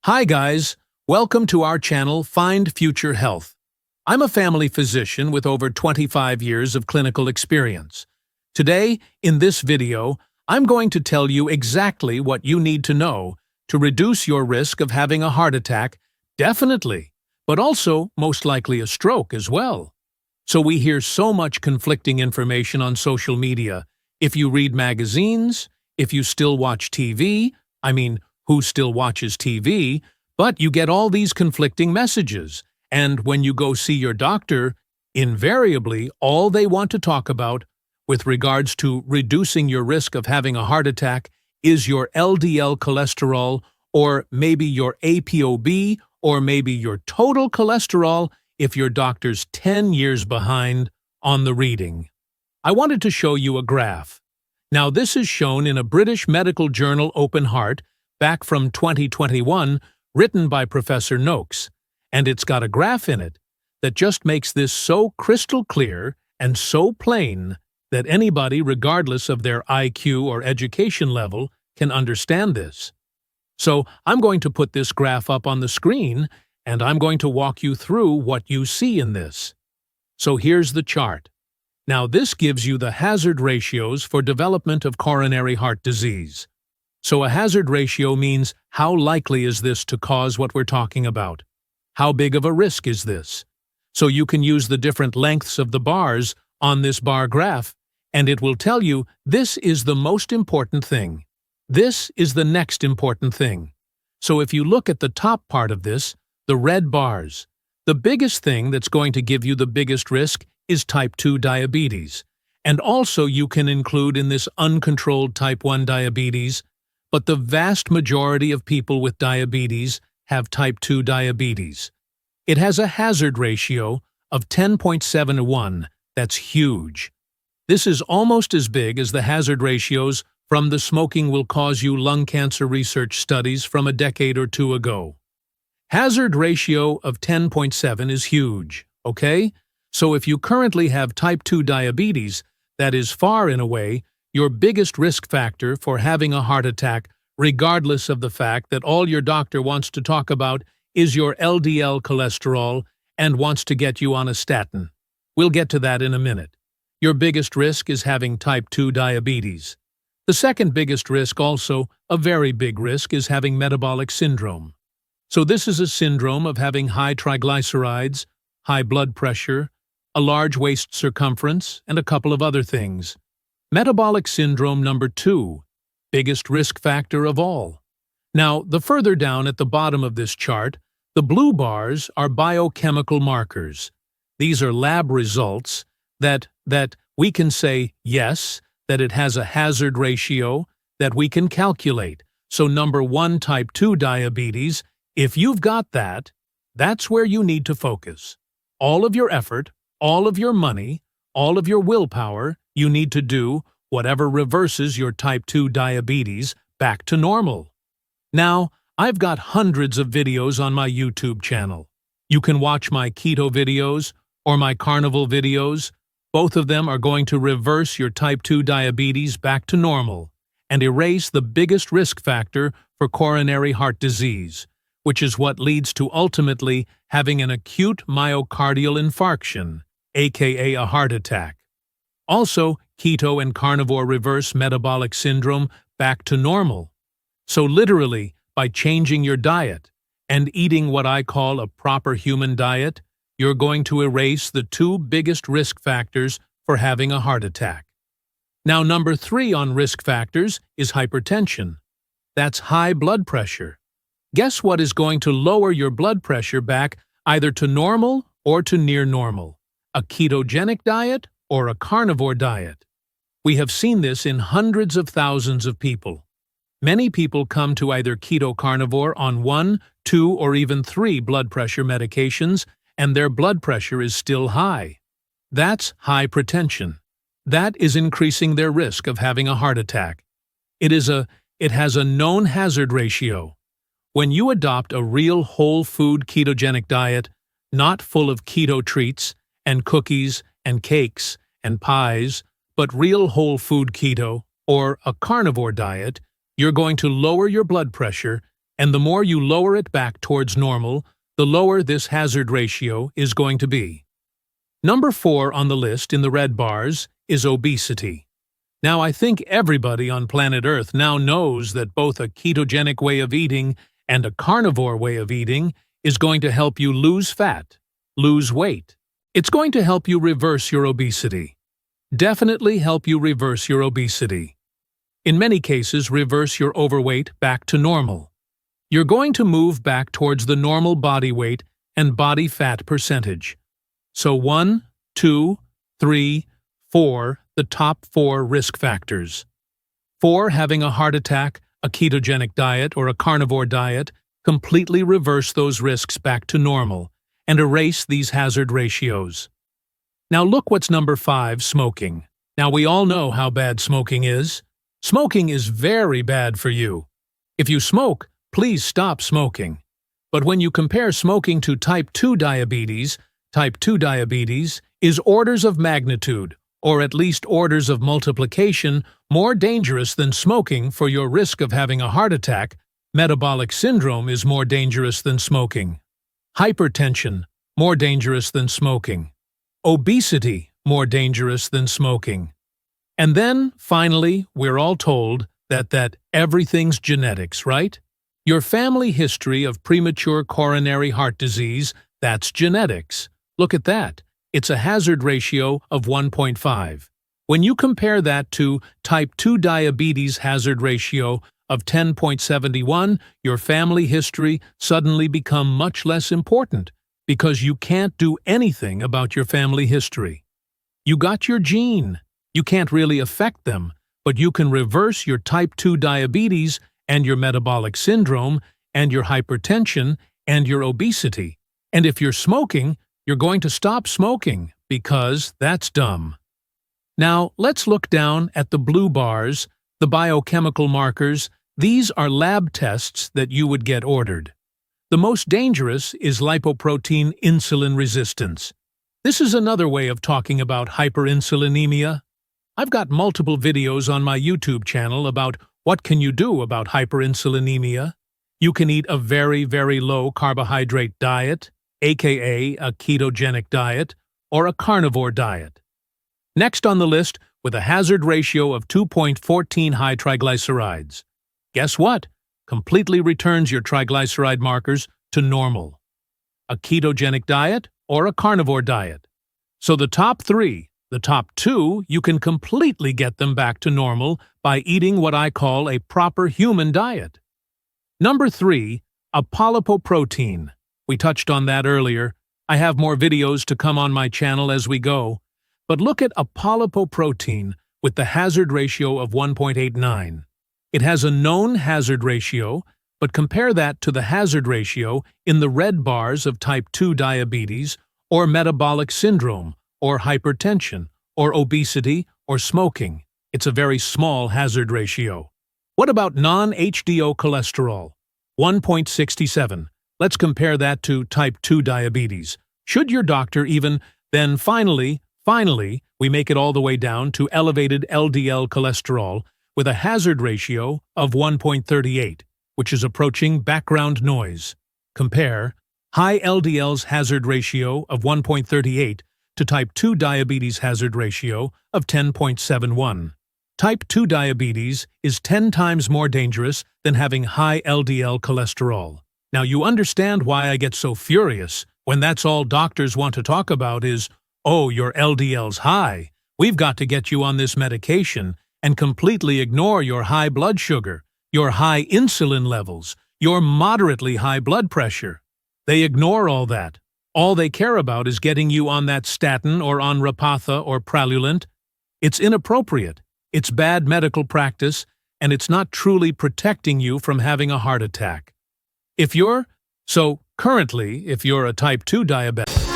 Hi guys, welcome to our channel Find Future Health. I'm a family physician with over 25 years of clinical experience. Today, in this video, I'm going to tell you exactly what you need to know to reduce your risk of having a heart attack, definitely, but also most likely a stroke as well. So we hear so much conflicting information on social media. If you read magazines, if you still watch TV, who still watches TV, but you get all these conflicting messages. And when you go see your doctor, invariably all they want to talk about with regards to reducing your risk of having a heart attack is your LDL cholesterol, or maybe your ApoB, or maybe your total cholesterol if your doctor's 10 years behind on the reading. I wanted to show you a graph. Now this is shown in a British medical journal, Open Heart, back from 2021, written by Professor Noakes, and it's got a graph in it that just makes this so crystal clear and so plain that anybody, regardless of their IQ or education level, can understand this. So I'm going to put this graph up on the screen, and I'm going to walk you through what you see in this. So here's the chart. Now this gives you the hazard ratios for development of coronary heart disease. So a hazard ratio means how likely is this to cause what we're talking about? How big of a risk is this? So you can use the different lengths of the bars on this bar graph, and it will tell you this is the most important thing. This is the next important thing. So if you look at the top part of this, the red bars, the biggest thing that's going to give you the biggest risk is type 2 diabetes. And also you can include in this uncontrolled type 1 diabetes, but the vast majority of people with diabetes have type 2 diabetes. It has a hazard ratio of 10.7 to 1. That's huge. This is almost as big as the hazard ratios from the smoking will cause you lung cancer research studies from a decade or two ago. Hazard ratio of 10.7 is huge, okay? So if you currently have type 2 diabetes, that is far and away your biggest risk factor for having a heart attack, regardless of the fact that all your doctor wants to talk about is your LDL cholesterol and wants to get you on a statin. We'll get to that in a minute. Your biggest risk is having type 2 diabetes. The second biggest risk, also a very big risk, is having metabolic syndrome. So this is a syndrome of having high triglycerides, high blood pressure, a large waist circumference, and a couple of other things. Metabolic syndrome number 2, biggest risk factor of all. Now, the further down at the bottom of this chart, the blue bars are biochemical markers. These are lab results that we can say, yes, that it has a hazard ratio that we can calculate. So number 1, type 2 diabetes, if you've got that, that's where you need to focus. All of your effort, all of your money, all of your willpower, you need to do whatever reverses your type 2 diabetes back to normal. Now, I've got hundreds of videos on my YouTube channel. You can watch my keto videos or my carnivore videos. Both of them are going to reverse your type 2 diabetes back to normal and erase the biggest risk factor for coronary heart disease, which is what leads to ultimately having an acute myocardial infarction, aka a heart attack. Also, keto and carnivore reverse metabolic syndrome back to normal. So literally, by changing your diet and eating what I call a proper human diet, you're going to erase the 2 biggest risk factors for having a heart attack. Now, number 3 on risk factors is hypertension. That's high blood pressure. Guess what is going to lower your blood pressure back either to normal or to near normal? A ketogenic diet or a carnivore diet? We have seen this in hundreds of thousands of people. Many people come to either keto carnivore on 1, 2, or even 3 blood pressure medications, and their blood pressure is still high. That's hypertension. That is increasing their risk of having a heart attack. It has a known hazard ratio. When you adopt a real whole food ketogenic diet, not full of keto treats and cookies and cakes and pies, but real whole food keto or a carnivore diet, you're going to lower your blood pressure And the more you lower it back towards normal, the lower this hazard ratio is going to be. Number 4 on the list in the red bars is obesity. Now, I think everybody on planet Earth now knows that both a ketogenic way of eating and a carnivore way of eating is going to help you lose fat, lose weight. It's going to help you reverse your obesity. Definitely help you reverse your obesity. In many cases, reverse your overweight back to normal. You're going to move back towards the normal body weight and body fat percentage. So 1, 2, 3, 4, the top 4 risk factors. 4, having a heart attack, a ketogenic diet, or a carnivore diet, completely reverse those risks back to normal and erase these hazard ratios. Now look what's number 5, smoking. Now we all know how bad smoking is. Smoking is very bad for you. If you smoke, please stop smoking. But when you compare smoking to type 2 diabetes is orders of magnitude, or at least orders of multiplication, more dangerous than smoking for your risk of having a heart attack. Metabolic syndrome is more dangerous than smoking. Hypertension, more dangerous than smoking. Obesity, more dangerous than smoking. And then, finally, we're all told that everything's genetics, right? Your family history of premature coronary heart disease, that's genetics. Look at that. It's a hazard ratio of 1.5. When you compare that to type 2 diabetes hazard ratio of 10.71, your family history suddenly becomes much less important because you can't do anything about your family history. You got your gene. You can't really affect them, but you can reverse your type 2 diabetes and your metabolic syndrome and your hypertension and your obesity. And if you're smoking, you're going to stop smoking because that's dumb. Now, let's look down at the blue bars, the biochemical markers. These are lab tests that you would get ordered. The most dangerous is lipoprotein insulin resistance. This is another way of talking about hyperinsulinemia. I've got multiple videos on my YouTube channel about what can you do about hyperinsulinemia. You can eat a very, very low carbohydrate diet, aka a ketogenic diet, or a carnivore diet. Next on the list, with a hazard ratio of 2.14 high triglycerides. Guess what? Completely returns your triglyceride markers to normal. A ketogenic diet or a carnivore diet. So the top 3, the top 2, you can completely get them back to normal by eating what I call a proper human diet. Number 3, apolipoprotein. We touched on that earlier. I have more videos to come on my channel as we go. But look at apolipoprotein with the hazard ratio of 1.89. It has a known hazard ratio, but compare that to the hazard ratio in the red bars of type 2 diabetes or metabolic syndrome or hypertension or obesity or smoking. It's a very small hazard ratio. What about non-HDL cholesterol? 1.67. Let's compare that to type 2 diabetes. Should your doctor even, then finally, we make it all the way down to elevated LDL cholesterol with a hazard ratio of 1.38, which is approaching background noise. Compare high LDL's hazard ratio of 1.38 to type 2 diabetes hazard ratio of 10.71. Type 2 diabetes is 10 times more dangerous than having high LDL cholesterol. Now you understand why I get so furious when that's all doctors want to talk about is, oh, your LDL's high. We've got to get you on this medication and completely ignore your high blood sugar, your high insulin levels, your moderately high blood pressure. They ignore all that. All they care about is getting you on that statin or on Repatha or Praluent. It's inappropriate, it's bad medical practice, and it's not truly protecting you from having a heart attack. Currently, if you're a type 2 diabetic,